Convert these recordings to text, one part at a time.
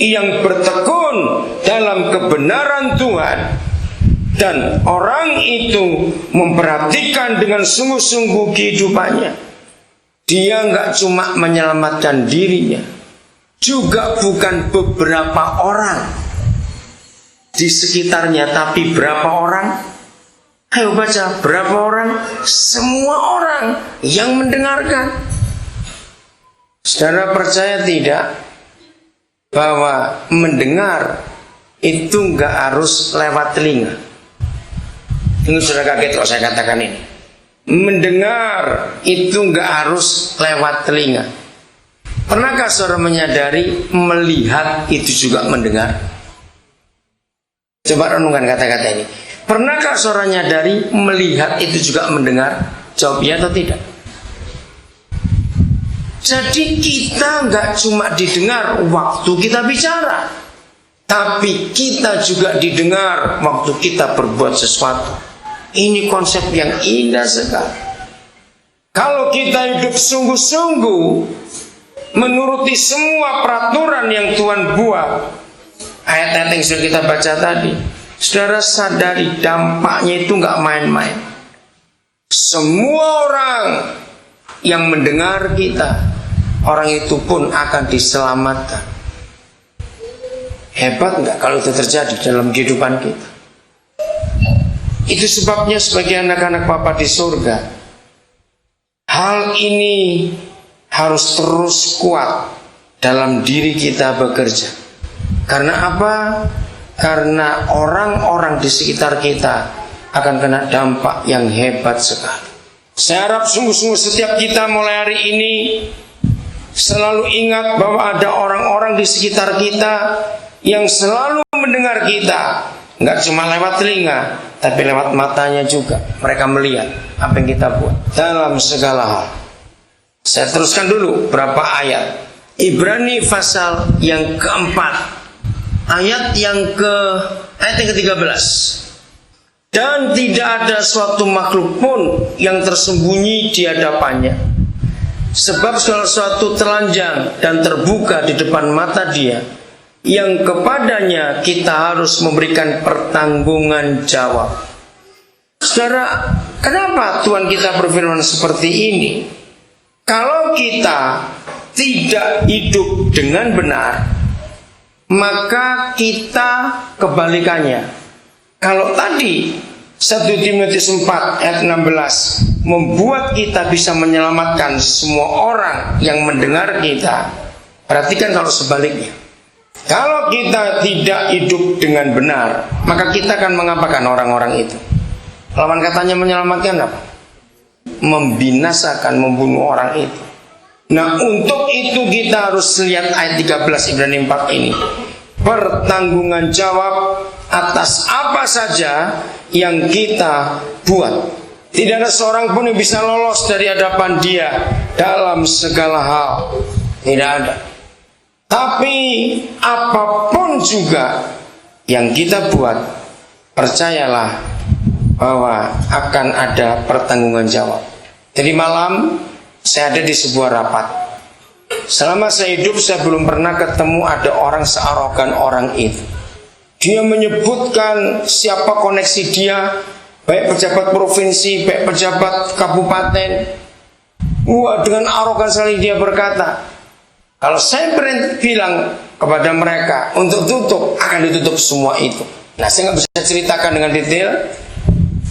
yang bertekun dalam kebenaran Tuhan, dan orang itu memperhatikan dengan sungguh-sungguh kehidupannya, dia nggak cuma menyelamatkan dirinya, juga bukan beberapa orang di sekitarnya, tapi berapa orang? Ayo baca, berapa orang? Semua orang yang mendengarkan. Saudara percaya tidak bahwa mendengar itu nggak harus lewat telinga? Ini sudah kaget kalau saya katakan ini. Mendengar itu nggak harus lewat telinga. Pernahkah saudara menyadari melihat itu juga mendengar? Coba renungkan kata-kata ini. Pernahkah saudara menyadari melihat itu juga mendengar? Jawab ya atau tidak? Jadi kita nggak cuma didengar waktu kita bicara, tapi kita juga didengar waktu kita berbuat sesuatu. Ini konsep yang indah sekali. Kalau kita hidup sungguh-sungguh menuruti semua peraturan yang Tuhan buat, ayat-ayat yang sudah kita baca tadi, saudara sadari dampaknya itu nggak main-main. Semua orang yang mendengar kita, orang itu pun akan diselamatkan. Hebat nggak kalau itu terjadi dalam kehidupan kita? Itu sebabnya sebagai anak-anak Bapa di surga, hal ini harus terus kuat dalam diri kita bekerja. Karena apa? Karena orang-orang di sekitar kita akan kena dampak yang hebat sekali. Saya harap sungguh-sungguh setiap kita mulai hari ini selalu ingat bahwa ada orang-orang di sekitar kita yang selalu mendengar kita. Nggak cuma lewat telinga, tapi lewat matanya juga. Mereka melihat apa yang kita buat dalam segala hal. Saya teruskan dulu berapa ayat. Ibrani pasal yang keempat, ayat yang ke-13. Dan tidak ada suatu makhluk pun yang tersembunyi di hadapannya, sebab segala sesuatu telanjang dan terbuka di depan mata Dia, yang kepadanya kita harus memberikan pertanggungan jawab. Saudara, kenapa Tuhan kita berfirman seperti ini? Kalau kita tidak hidup dengan benar, maka kita kebalikannya. Kalau tadi 1 Timotius 4 ayat 16 membuat kita bisa menyelamatkan semua orang yang mendengar kita, perhatikan kalau sebaliknya. Kalau kita tidak hidup dengan benar, maka kita akan mengapakan orang-orang itu? Lawan katanya menyelamatkan apa? Membinasakan, membunuh orang itu. Nah, untuk itu kita harus lihat ayat 13 Ibrani 4 ini. Pertanggungan jawab atas apa saja yang kita buat. Tidak ada seorang pun yang bisa lolos dari hadapan Dia dalam segala hal. Tidak ada. Tapi apapun juga yang kita buat, percayalah bahwa akan ada pertanggungan jawab. Jadi malam saya ada di sebuah rapat. Selama saya hidup saya belum pernah ketemu ada orang searogan orang itu. Dia menyebutkan siapa koneksi dia, baik pejabat provinsi, baik pejabat kabupaten. Wah, dengan arogan sekali dia berkata, kalau saya bilang kepada mereka untuk tutup, akan ditutup semua itu. Nah, saya nggak bisa ceritakan dengan detail.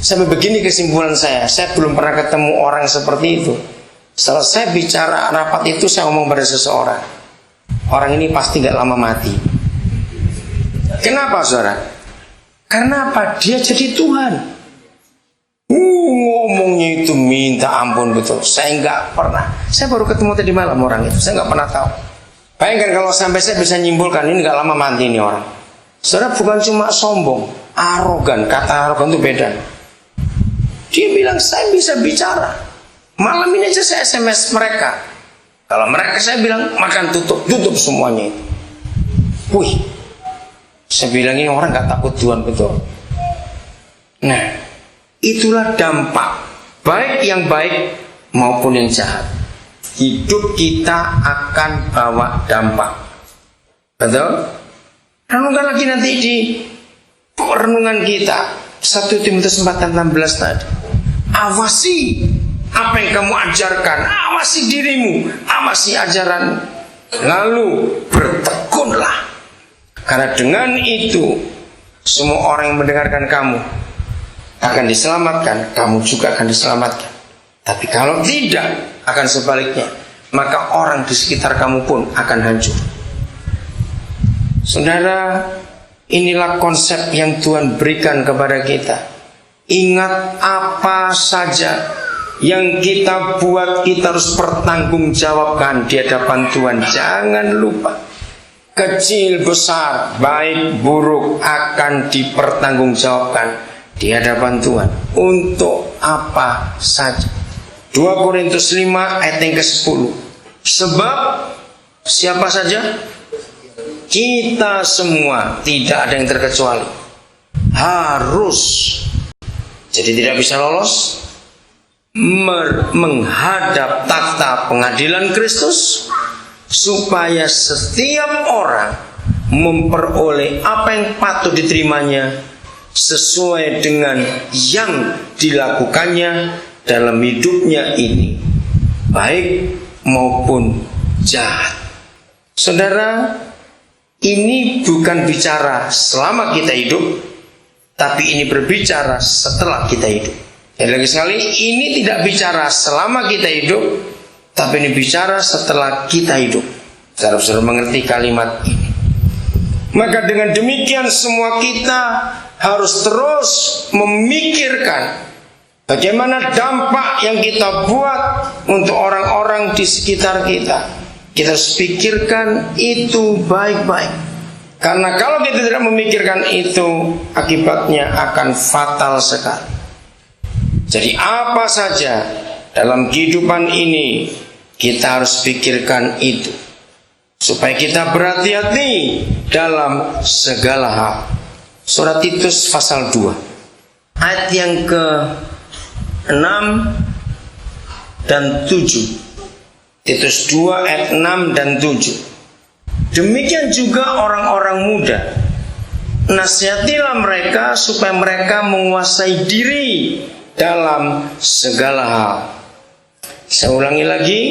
Sampai begini kesimpulan saya belum pernah ketemu orang seperti itu. Setelah saya bicara rapat itu, saya ngomong pada seseorang, orang ini pasti nggak lama mati. Kenapa, saudara? Karena apa? Dia jadi Tuhan. Ngomongnya itu minta ampun betul. Saya nggak pernah. Saya baru ketemu tadi malam orang itu. Saya nggak pernah tahu. Bayangkan kalau sampai saya bisa nyimpulkan ini nggak lama mati ini orang. Saudara, bukan cuma sombong, arogan. Kata arogan itu beda. Dia bilang saya bisa bicara. Malam ini aja saya SMS mereka. Kalau mereka saya bilang makan tutup semuanya itu. Wih, saya bilang ini orang nggak takut Tuhan betul. Nah, itulah dampak baik yang baik maupun yang jahat. Hidup kita akan bawa dampak. Betul? Renungkan lagi nanti di renungan kita 1 Timotius 4:16 tadi. Awasi apa yang kamu ajarkan, awasi dirimu, awasi ajaran, lalu bertekunlah. Karena dengan itu semua orang yang mendengarkan kamu akan diselamatkan, kamu juga akan diselamatkan. Tapi kalau tidak, akan sebaliknya, maka orang di sekitar kamu pun akan hancur. Saudara, inilah konsep yang Tuhan berikan kepada kita. Ingat, apa saja yang kita buat, kita harus pertanggungjawabkan di hadapan Tuhan. Jangan lupa, kecil besar, baik buruk akan dipertanggungjawabkan di hadapan Tuhan. Untuk apa saja. 2 Korintus 5 ayat yang ke-10. Sebab siapa saja? Kita semua, tidak ada yang terkecuali, harus, jadi tidak bisa lolos, menghadap takhta pengadilan Kristus, supaya setiap orang memperoleh apa yang patut diterimanya sesuai dengan yang dilakukannya dalam hidupnya ini, baik maupun jahat. Saudara, ini bukan bicara selama kita hidup, tapi ini berbicara setelah kita hidup. Dan lagi sekali, ini tidak bicara selama kita hidup, tapi ini bicara setelah kita hidup. Saudara-saudara mengerti kalimat ini? Maka dengan demikian semua kita harus terus memikirkan bagaimana dampak yang kita buat untuk orang-orang di sekitar kita. Kita harus pikirkan itu baik-baik. Karena kalau kita tidak memikirkan itu, akibatnya akan fatal sekali. Jadi apa saja dalam kehidupan ini, kita harus pikirkan itu. Supaya kita berhati-hati dalam segala hal. Surat Titus pasal 2 ayat yang ke-6 dan 7. Titus 2 ayat 6 dan 7. Demikian juga orang-orang muda, nasihatilah mereka supaya mereka menguasai diri dalam segala hal. Saya ulangi lagi,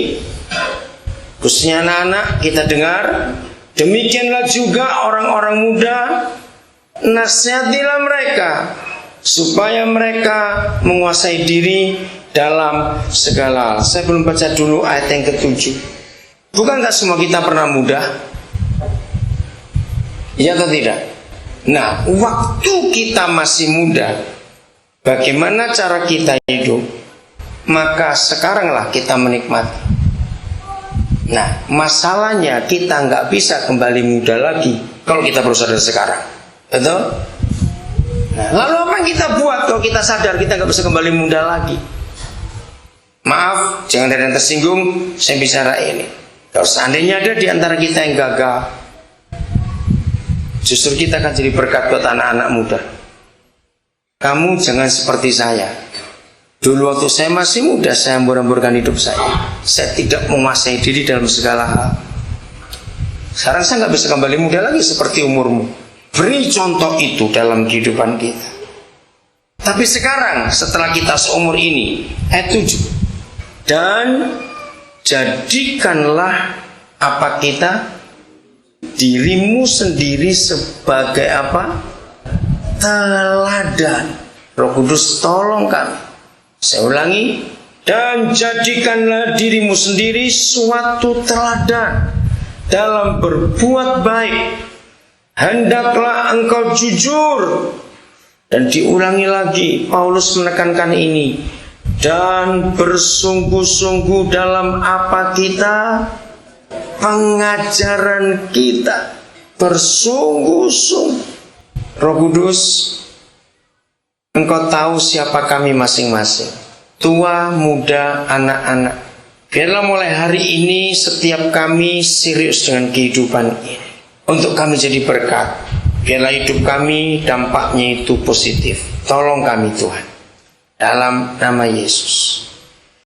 khususnya anak-anak, kita dengar. Demikianlah juga orang-orang muda, nasihatilah mereka supaya mereka menguasai diri dalam segala hal. Saya belum baca dulu ayat yang ke-7. Bukankah semua kita pernah muda? Ya atau tidak? Nah, waktu kita masih muda, bagaimana cara kita hidup? Maka sekaranglah kita menikmati. Nah, masalahnya kita nggak bisa kembali muda lagi kalau kita berusaha dari sekarang. Betul? Nah, lalu apa yang kita buat kalau kita sadar kita nggak bisa kembali muda lagi? Maaf, jangan ada yang tersinggung, saya bicara ini. Kalau seandainya ada di antara kita yang gagal, justru kita akan jadi berkat buat anak-anak muda. Kamu jangan seperti saya. Dulu waktu saya masih muda, saya hambur-hamburkan hidup saya. Saya tidak menguasai diri dalam segala hal. Sekarang saya nggak bisa kembali muda lagi seperti umurmu. Beri contoh itu dalam kehidupan kita. Tapi sekarang, setelah kita seumur ini, ayat 7. Dan jadikanlah apa kita? Dirimu sendiri sebagai apa? Teladan. Roh Kudus tolong kami. Saya ulangi. Dan jadikanlah dirimu sendiri suatu teladan dalam berbuat baik. Hendaklah engkau jujur. Dan diulangi lagi, Paulus menekankan ini. Dan bersungguh-sungguh dalam apa kita? Pengajaran kita. Bersungguh-sungguh. Roh Kudus, Engkau tahu siapa kami masing-masing. Tua, muda, anak-anak. Biarlah mulai hari ini setiap kami serius dengan kehidupan ini. Untuk kami jadi berkat. Biarlah hidup kami dampaknya itu positif. Tolong kami Tuhan. Dalam nama Yesus.